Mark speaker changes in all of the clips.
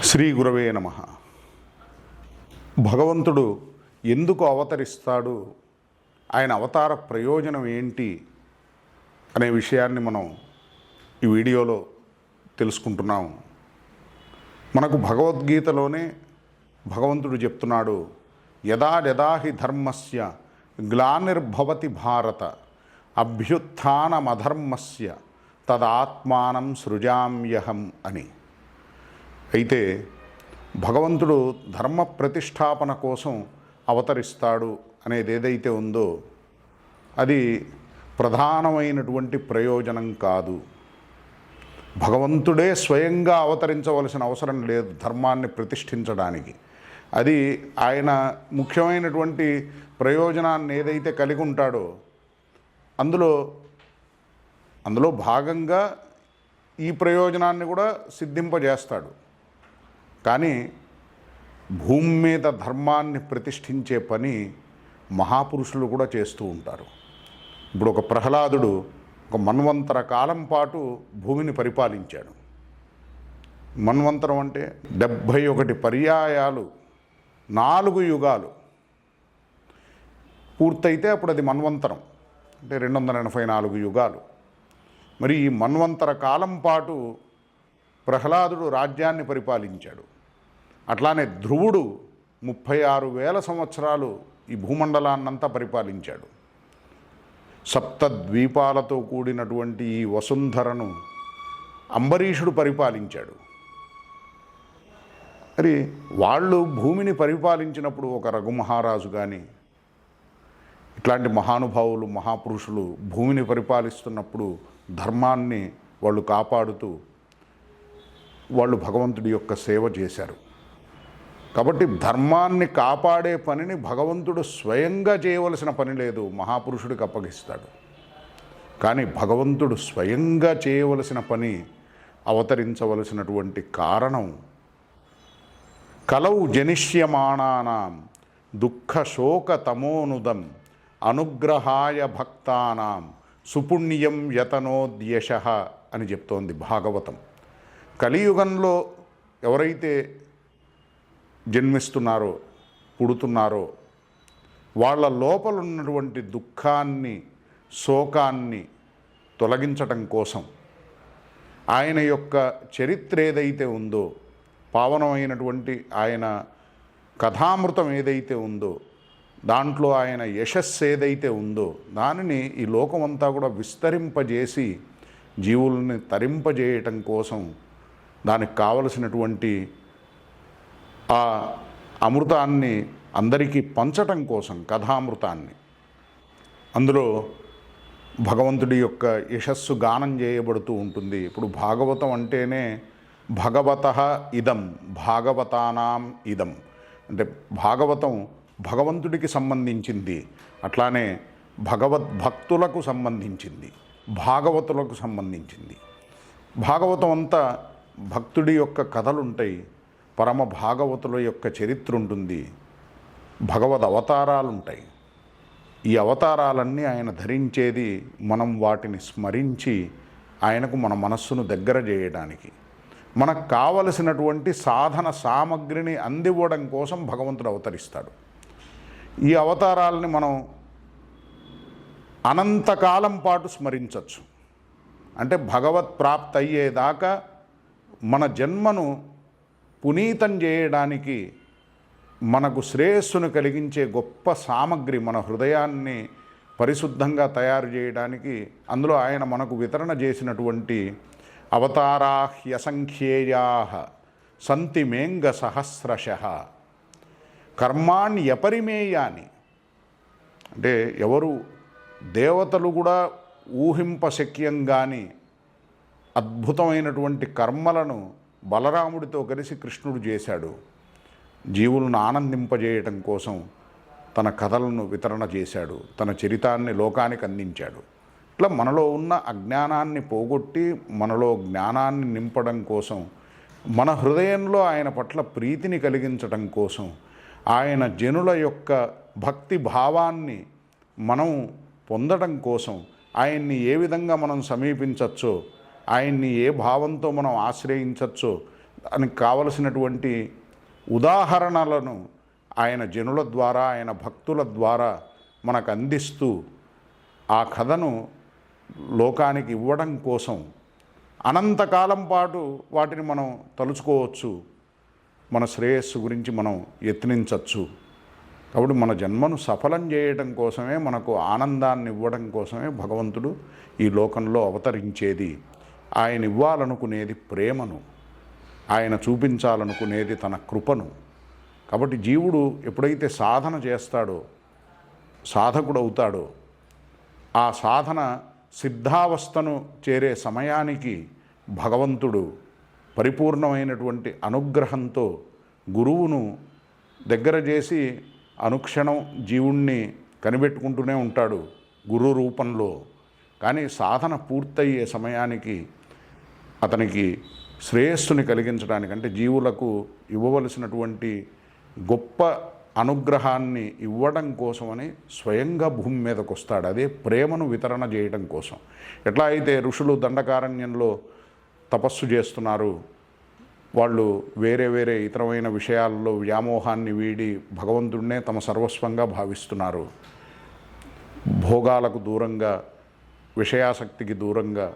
Speaker 1: శ్రీ గురవే నమః. భగవంతుడు ఎందుకు అవతరిస్తాడు, ఆయన అవతార ప్రయోజనం ఏంటి అనే విషయాన్ని మనం ఈ వీడియోలో తెలుసుకుంటున్నాం. మనకు భగవద్గీతలోనే భగవంతుడు చెప్తున్నాడు, యదా యదా హి ధర్మస్య గ్లానిర్భవతి భారత అభ్యుత్థానమధర్మస్య తదాత్మానం సృజామ్యహం అని. అయితే భగవంతుడు ధర్మ ప్రతిష్టాపన కోసం అవతరిస్తాడు అనేది ఏదైతే ఉందో అది ప్రధానమైనటువంటి ప్రయోజనం కాదు. భగవంతుడే స్వయంగా అవతరించవలసిన అవసరం లేదు ధర్మాన్ని ప్రతిష్ఠించడానికి. అది ఆయన ముఖ్యమైనటువంటి ప్రయోజనాన్ని ఏదైతే కలిగి ఉంటాడో అందులో భాగంగా ఈ ప్రయోజనాన్ని కూడా సిద్ధింపజేస్తాడు. కానీ భూమి మీద ధర్మాన్ని ప్రతిష్ఠించే పని మహాపురుషులు కూడా చేస్తూ ఉంటారు. ఇప్పుడు ఒక ప్రహ్లాదుడు ఒక మన్వంతర కాలం పాటు భూమిని పరిపాలించాడు. మన్వంతరం అంటే 71 పర్యాయాలు, 4 యుగాలు పూర్తయితే అప్పుడు అది మన్వంతరం, అంటే 284 యుగాలు. మరి ఈ మన్వంతర కాలం పాటు ప్రహ్లాదుడు రాజ్యాన్ని పరిపాలించాడు. అట్లానే ధ్రువుడు 36,000 సంవత్సరాలు ఈ భూమండలాన్నంతా పరిపాలించాడు. సప్తద్వీపాలతో కూడినటువంటి ఈ వసుంధరను అంబరీషుడు పరిపాలించాడు. మరి వాళ్ళు భూమిని పరిపాలించినప్పుడు ఒక రఘుమహారాజు కానీ ఇట్లాంటి మహానుభావులు మహాపురుషులు భూమిని పరిపాలిస్తున్నప్పుడు ధర్మాన్ని వాళ్ళు కాపాడుతూ వాళ్ళు భగవంతుడి యొక్క సేవ చేశారు. కాబట్టి ధర్మాన్ని కాపాడే పనిని భగవంతుడు స్వయంగా చేయవలసిన పని లేదు, మహాపురుషుడికి అప్పగిస్తాడు. కానీ భగవంతుడు స్వయంగా చేయవలసిన పని, అవతరించవలసినటువంటి కారణం కలౌ జనిష్యమాణానాం దుఃఖ శోక తమోనుదం అనుగ్రహాయ భక్తానాం సుపుణ్యం యతనోద్యశః అని చెప్తోంది భాగవతం. కలియుగంలో ఎవరైతే జన్మిస్తున్నారో, పుడుతున్నారో వాళ్ళ లోపల ఉన్నటువంటి దుఃఖాన్ని, శోకాన్ని తొలగించటం కోసం ఆయన యొక్క చరిత్ర ఏదైతే ఉందో, పావనమైనటువంటి ఆయన కథామృతం ఏదైతే ఉందో, దాంట్లో ఆయన యశస్సు ఏదైతే ఉందో దానిని ఈ లోకమంతా కూడా విస్తరింపజేసి జీవుల్ని తరింపజేయటం కోసం, దానికి కావలసినటువంటి ఆ అమృతాన్ని అందరికీ పంచటం కోసం, కథామృతాన్ని, అందులో భగవంతుడి యొక్క యశస్సు గానం చేయబడుతూ ఉంటుంది. ఇప్పుడు భాగవతం అంటేనే భగవతః ఇదం భాగవతానాం ఇదం, అంటే భాగవతం భగవంతుడికి సంబంధించింది, అట్లానే భగవద్భక్తులకు సంబంధించింది, భాగవతులకు సంబంధించింది. భాగవతం అంతా భక్తుడి యొక్క కథలుంటాయి, పరమ భాగవతుల యొక్క చరిత్ర ఉంటుంది, భగవద్ అవతారాలు ఉంటాయి. ఈ అవతారాలన్నీ ఆయన ధరించేది మనం వాటిని స్మరించి ఆయనకు మన మనస్సును దగ్గర చేయడానికి, మనకు కావలసినటువంటి సాధన సామగ్రిని అందివ్వడం కోసం భగవంతుడు అవతరిస్తాడు. ఈ అవతారాలని మనం అనంతకాలం పాటు స్మరించవచ్చు. అంటే భగవత్ ప్రాప్తి అయ్యేదాకా మన జన్మను పునీతం చేయడానికి, మనకు శ్రేయస్సును కలిగించే గొప్ప సామగ్రి, మన హృదయాన్ని పరిశుద్ధంగా తయారు చేయడానికి అందులో ఆయన మనకు వితరణ చేసినటువంటి అవతారాహ్యసంఖ్యేయాః సంతి మేంగ సహస్రశః కర్మాణ్యపరిమేయాని, అంటే ఎవరు దేవతలు కూడా ఊహింపశక్యంగాని అద్భుతమైనటువంటి కర్మలను బలరాముడితో కలిసి కృష్ణుడు చేశాడు. జీవులను ఆనందింపజేయటం కోసం తన కథలను వితరణ చేశాడు, తన చరితాన్ని లోకానికి అందించాడు. ఇట్లా మనలో ఉన్న అజ్ఞానాన్ని పోగొట్టి మనలో జ్ఞానాన్ని నింపడం కోసం, మన హృదయంలో ఆయన పట్ల ప్రీతిని కలిగించటం కోసం, ఆయన జనుల యొక్క భక్తి భావాన్ని మనం పొందడం కోసం, ఆయన్ని ఏ విధంగా మనం సమీపించవచ్చో, ఆయన్ని ఏ భావంతో మనం ఆశ్రయించవచ్చో దానికి కావలసినటువంటి ఉదాహరణలను ఆయన జనుల ద్వారా, ఆయన భక్తుల ద్వారా మనకు అందిస్తూ ఆ కథను లోకానికి ఇవ్వడం కోసం అనంతకాలం పాటు వాటిని మనం తలుచుకోవచ్చు, మన శ్రేయస్సు గురించి మనం యత్నించవచ్చు. కాబట్టి మన జన్మను సఫలం చేయడం కోసమే, మనకు ఆనందాన్ని ఇవ్వడం కోసమే భగవంతుడు ఈ లోకంలో అవతరించేది. ఆయన ఇవ్వాలనుకునేది ప్రేమను, ఆయన చూపించాలనుకునేది తన కృపను. కాబట్టి జీవుడు ఎప్పుడైతే సాధన చేస్తాడో, సాధకుడు అవుతాడో, ఆ సాధన సిద్ధావస్థను చేరే సమయానికి భగవంతుడు పరిపూర్ణమైనటువంటి అనుగ్రహంతో గురువును దగ్గర చేసి అనుక్షణం జీవుణ్ణి కనిపెట్టుకుంటూనే ఉంటాడు గురు రూపంలో. కానీ సాధన పూర్తయ్యే సమయానికి అతనికి శ్రేయస్సుని కలిగించడానికి, అంటే జీవులకు ఇవ్వవలసినటువంటి గొప్ప అనుగ్రహాన్ని ఇవ్వడం కోసమని స్వయంగా భూమి మీదకు వస్తాడు. అదే ప్రేమను వితరణ చేయడం కోసం. ఎట్లా అయితే ఋషులు దండకారణ్యంలో తపస్సు చేస్తున్నారు, వాళ్ళు వేరే వేరే ఇతరమైన విషయాల్లో వ్యామోహాన్ని వీడి భగవంతుడినే తమ సర్వస్వంగా భావిస్తున్నారు. భోగాలకు దూరంగా, విషయాసక్తికి దూరంగా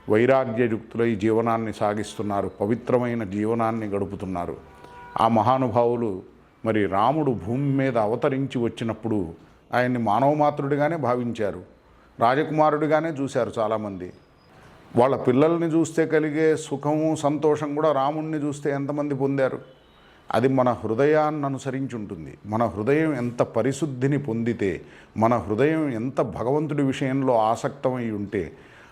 Speaker 1: వైరాగ్యయుక్తులై జీవనాన్ని సాగిస్తున్నారు, పవిత్రమైన జీవనాన్ని గడుపుతున్నారు. ఆ మహానుభావులు మరి రాముడు భూమి మీద అవతరించి వచ్చినప్పుడు ఆయన్ని మానవమాత్రుడిగానే భావించారు, రాజకుమారుడిగానే చూశారు చాలామంది. వాళ్ళ పిల్లల్ని చూస్తే కలిగే సుఖము, సంతోషం కూడా రాముణ్ణి చూస్తే ఎంతమంది పొందారు? అది మన హృదయాన్ని అనుసరించి ఉంటుంది. మన హృదయం ఎంత పరిశుద్ధిని పొందితే, మన హృదయం ఎంత భగవంతుడి విషయంలో ఆసక్తమై ఉంటే,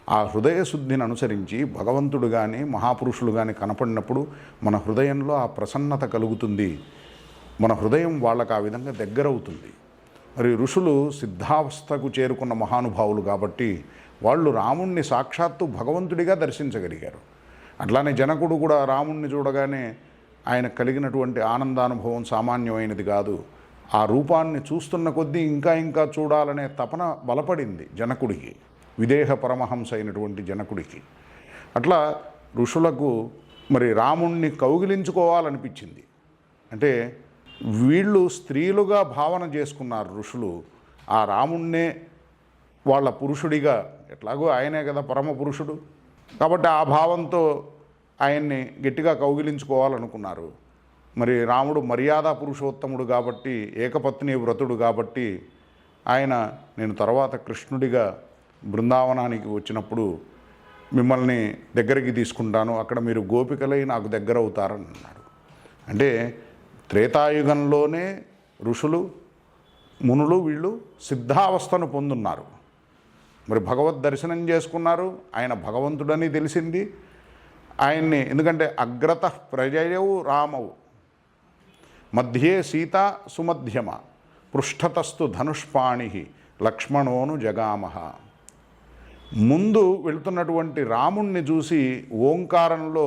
Speaker 1: ఆ హృదయ శుద్ధిని అనుసరించి భగవంతుడు కానీ మహాపురుషులు కానీ కనపడినప్పుడు మన హృదయంలో ఆ ప్రసన్నత కలుగుతుంది. మన హృదయం వాళ్ళకు ఆ విధంగా దగ్గరవుతుంది. మరి ఋషులు సిద్ధావస్థకు చేరుకున్న మహానుభావులు కాబట్టి వాళ్ళు రాముణ్ణి సాక్షాత్తు భగవంతుడిగా దర్శించగలిగారు. అట్లానే జనకుడు కూడా రాముణ్ణి చూడగానే ఆయన కలిగినటువంటి ఆనందానుభవం సామాన్యమైనది కాదు. ఆ రూపాన్ని చూస్తున్న కొద్దీ ఇంకా ఇంకా చూడాలనే తపన బలపడింది జనకుడికి, విదేహ పరమహంస అయినటువంటి జనకుడికి. అట్లా ఋషులకు మరి రాముణ్ణి కౌగిలించుకోవాలనిపించింది. అంటే వీళ్ళు స్త్రీలుగా భావన చేసుకున్నారు ఋషులు. ఆ రాముణ్ణే వాళ్ళ పురుషుడిగా, ఎట్లాగో ఆయనే కదా పరమ పురుషుడు, కాబట్టి ఆ భావంతో ఆయన్ని గట్టిగా కౌగిలించుకోవాలనుకున్నారు. మరి రాముడు మర్యాద పురుషోత్తముడు కాబట్టి, ఏకపత్ని వ్రతుడు కాబట్టి ఆయన నేను తర్వాత కృష్ణుడిగా బృందావనానికి వచ్చినప్పుడు మిమ్మల్ని దగ్గరికి తీసుకుంటాను, అక్కడ మీరు గోపికలై నాకు దగ్గర అవుతారని అన్నాడు. అంటే త్రేతాయుగంలోనే ఋషులు, మునులు వీళ్ళు సిద్ధావస్థను పొందున్నారు. మరి భగవద్ దర్శనం చేసుకున్నారు, ఆయన భగవంతుడని తెలిసింది ఆయన్ని. ఎందుకంటే అగ్రత ప్రజయవు రామవు, మధ్యే సీత సుమధ్యమ, పృష్ఠతస్తు ధనుష్పాణి లక్ష్మణోను జగామహ. ముందు వెళుతున్నటువంటి రాముణ్ణి చూసి ఓంకారంలో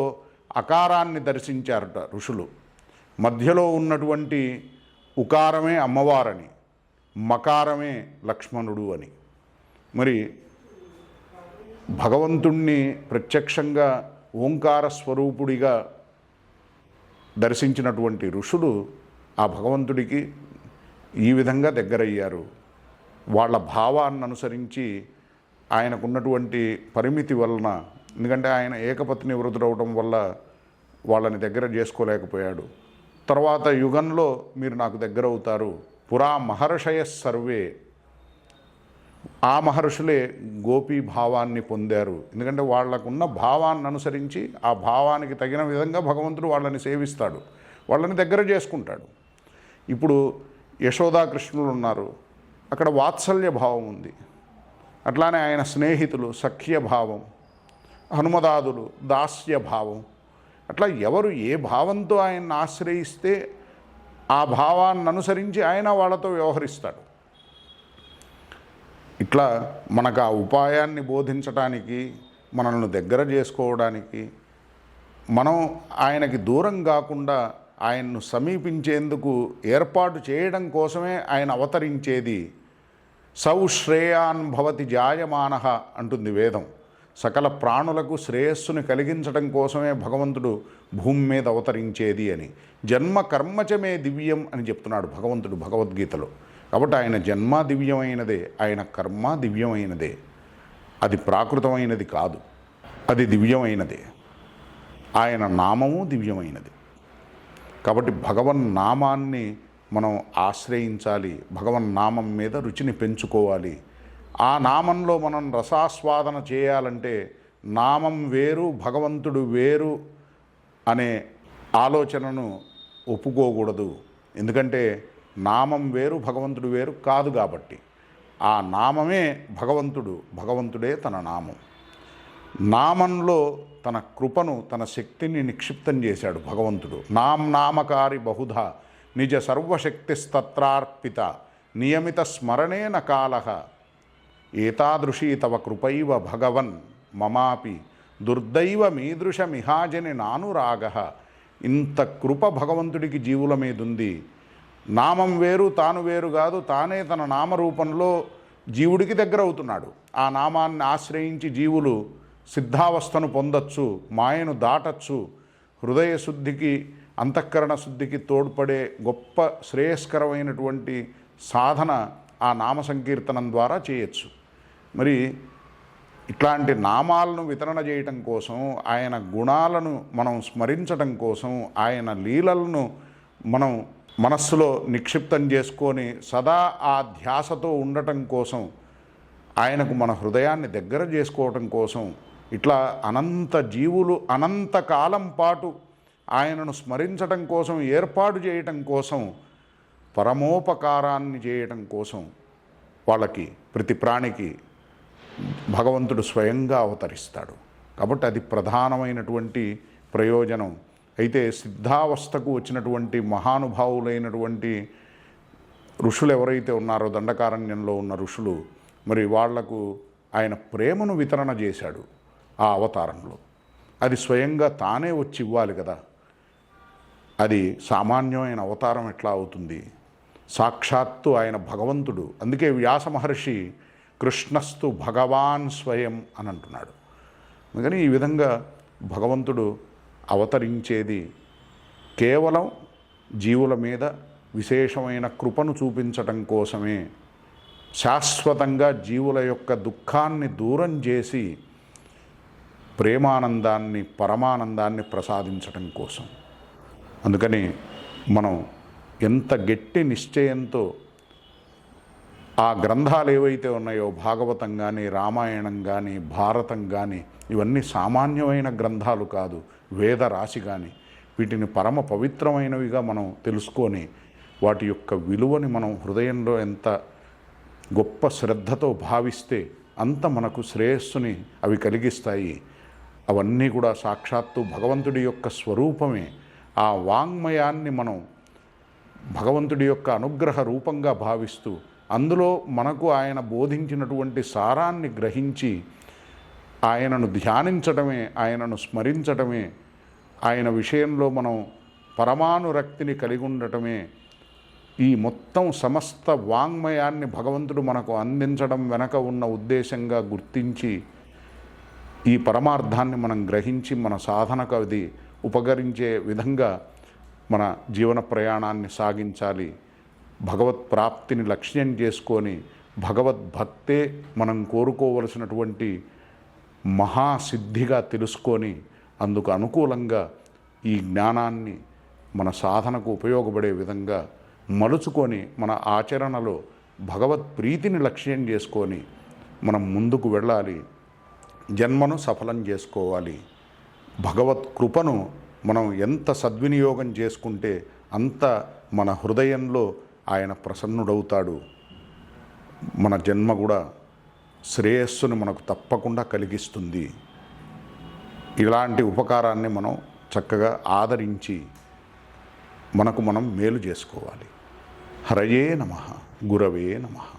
Speaker 1: అకారాన్ని దర్శించారట ఋషులు. మధ్యలో ఉన్నటువంటి ఉకారమే అమ్మవారని, మకారమే లక్ష్మణుడు అని. మరి భగవంతుణ్ణి ప్రత్యక్షంగా ఓంకార స్వరూపుడిగా దర్శించినటువంటి ఋషులు ఆ భగవంతుడికి ఈ విధంగా దగ్గరయ్యారు. వాళ్ళ భావాన్ని అనుసరించి ఆయనకున్నటువంటి పరిమితి వలన, ఎందుకంటే ఆయన ఏకపత్ని వ్రతుడవడం వల్ల వాళ్ళని దగ్గర చేసుకోలేకపోయాడు. తర్వాత యుగంలో మీరు నాకు దగ్గర అవుతారు. పురా మహర్షయ సర్వే, ఆ మహర్షులే గోపీ భావాన్ని పొందారు. ఎందుకంటే వాళ్ళకున్న భావాన్ని అనుసరించి ఆ భావానికి తగిన విధంగా భగవంతుడు వాళ్ళని సేవిస్తాడు, వాళ్ళని దగ్గర చేసుకుంటాడు. ఇప్పుడు యశోదాకృష్ణులు ఉన్నారు, అక్కడ వాత్సల్య భావం ఉంది. అట్లానే ఆయన స్నేహితులు సఖ్య భావం, హనుమదాదులు దాస్య భావం. అట్లా ఎవరు ఏ భావంతో ఆయన్ని ఆశ్రయిస్తే ఆ భావాన్ని అనుసరించి ఆయన వాళ్ళతో వ్యవహరిస్తాడు. ఇట్లా మనకు ఆ ఉపాయాన్ని బోధించడానికి, మనల్ని దగ్గర చేసుకోవడానికి, మనం ఆయనకి దూరం కాకుండా ఆయన్ను సమీపించేందుకు ఏర్పాటు చేయడం కోసమే ఆయన అవతరించేది. సౌ శ్రేయాన్ భవతి జాయమానః అంటుంది వేదం. సకల ప్రాణులకు శ్రేయస్సుని కలిగించడం కోసమే భగవంతుడు భూమి మీద అవతరించేది అని. జన్మ కర్మచమే దివ్యం అని చెప్తున్నాడు భగవంతుడు భగవద్గీతలో. కాబట్టి ఆయన జన్మ దివ్యమైనదే, ఆయన కర్మ దివ్యమైనదే. అది ప్రాకృతమైనది కాదు, అది దివ్యమైనదే. ఆయన నామము దివ్యమైనది. కాబట్టి భగవన్నామాన్ని మనం ఆశ్రయించాలి, భగవన్నామం మీద రుచిని పెంచుకోవాలి. ఆ నామంలో మనం రసాస్వాదన చేయాలంటే నామం వేరు భగవంతుడు వేరు అనే ఆలోచనను ఒప్పుకోకూడదు. ఎందుకంటే నామం వేరు భగవంతుడు వేరు కాదు కాబట్టి. ఆ నామమే భగవంతుడు, భగవంతుడే తన నామం. నామంలో తన కృపను, తన శక్తిని నిక్షిప్తం చేశాడు భగవంతుడు. నామకారి బహుధా నిజ సర్వశక్తిస్తత్రార్పిత నియమిత స్మరణేన కాలః ఏతాదృశీ తవ కృపైవ భగవన్ మమాపి దుర్దైవ మీదృశమిహాజని నానురాగః. ఇంత కృప భగవంతుడికి జీవుల మీద ఉంది. నామం వేరు తాను వేరు కాదు, తానే తన నామరూపంలో జీవుడికి దగ్గర అవుతున్నాడు. ఆ నామాన్ని ఆశ్రయించి జీవులు సిద్ధావస్థను పొందొచ్చు, మాయను దాటచ్చు, హృదయ శుద్ధికి అంతఃకరణ శుద్ధికి తోడ్పడే గొప్ప శ్రేయస్కరమైనటువంటి సాధన ఆ నామ సంకీర్తనం ద్వారా చేయొచ్చు. మరి ఇట్లాంటి నామాలను వితరణ చేయటం కోసం, ఆయన గుణాలను మనం స్మరించటం కోసం, ఆయన లీలలను మనం మనస్సులో నిక్షిప్తం చేసుకొని సదా ఆ ధ్యాసతో ఉండటం కోసం, ఆయనకు మన హృదయాన్ని దగ్గర చేసుకోవటం కోసం, ఇట్లా అనంత జీవులు అనంతకాలం పాటు ఆయనను స్మరించటం కోసం ఏర్పాటు చేయటం కోసం, పరమోపకారాన్ని చేయటం కోసం వాళ్ళకి ప్రతి ప్రాణికి భగవంతుడు స్వయంగా అవతరిస్తాడు. కాబట్టి అది ప్రధానమైనటువంటి ప్రయోజనం. అయితే సిద్ధావస్థకు వచ్చినటువంటి మహానుభావులైనటువంటి ఋషులు ఎవరైతే ఉన్నారో, దండకారణ్యంలో ఉన్న ఋషులు, మరి వాళ్లకు ఆయన ప్రేమను వితరణ చేశాడు ఆ అవతారంలో. అది స్వయంగా తానే వచ్చి ఇవ్వాలి కదా. అది సామాన్యమైన అవతారం ఎట్లా అవుతుంది? సాక్షాత్తు ఆయన భగవంతుడు. అందుకే వ్యాస మహర్షి కృష్ణస్తు భగవాన్ స్వయం అని అంటున్నాడు. అందుకని ఈ విధంగా భగవంతుడు అవతరించేది కేవలం జీవుల మీద విశేషమైన కృపను చూపించటం కోసమే. శాశ్వతంగా జీవుల యొక్క దుఃఖాన్ని దూరం చేసి ప్రేమానందాన్ని, పరమానందాన్ని ప్రసాదించటం కోసం. అందుకని మనం ఎంత గట్టి నిశ్చయంతో ఆ గ్రంథాలు ఏవైతే ఉన్నాయో, భాగవతం కానీ, రామాయణం కానీ, భారతం కానీ, ఇవన్నీ సామాన్యమైన గ్రంథాలు కాదు, వేద రాశి కానీ, వీటిని పరమ పవిత్రమైనవిగా మనం తెలుసుకొని వాటి యొక్క విలువని మనం హృదయంలో ఎంత గొప్ప శ్రద్ధతో భావిస్తే అంత మనకు శ్రేయస్సుని అవి కలిగిస్తాయి. అవన్నీ కూడా సాక్షాత్తు భగవంతుడి యొక్క స్వరూపమే. ఆ వాంగ్మయాన్ని మనం భగవంతుడి యొక్క అనుగ్రహ రూపంగా భావిస్తూ అందులో మనకు ఆయన బోధించినటువంటి సారాన్ని గ్రహించి ఆయనను ధ్యానించడమే, ఆయనను స్మరించడమే, ఆయన విషయంలో మనం పరమానురక్తిని కలిగి ఉండటమే ఈ మొత్తం సమస్త వాంగ్మయాన్ని భగవంతుడు మనకు అందించడం వెనక ఉన్న ఉద్దేశంగా గుర్తించి ఈ పరమార్థాన్ని మనం గ్రహించి మన సాధనకు అది ఉపకరించే విధంగా మన జీవన ప్రయాణాన్ని సాగించాలి. భగవత్ ప్రాప్తిని లక్ష్యం చేసుకొని భగవద్భక్తే మనం కోరుకోవలసినటువంటి మహాసిద్ధిగా తెలుసుకొని అందుకు అనుకూలంగా ఈ జ్ఞానాన్ని మన సాధనకు ఉపయోగపడే విధంగా మలుచుకొని మన ఆచరణలో భగవత్ ప్రీతిని లక్ష్యం చేసుకొని మనం ముందుకు వెళ్ళాలి. జన్మను సఫలం చేసుకోవాలి. భగవత్ కృపను మనం ఎంత సద్వినియోగం చేసుకుంటే అంత మన హృదయంలో ఆయన ప్రసన్నుడవుతాడు. మన జన్మ కూడా శ్రేయస్సును మనకు తప్పకుండా కలిగిస్తుంది. ఇలాంటి ఉపకారాన్ని మనం చక్కగా ఆదరించి మనకు మనం మేలు చేసుకోవాలి. హరయే నమః, గురవే నమః.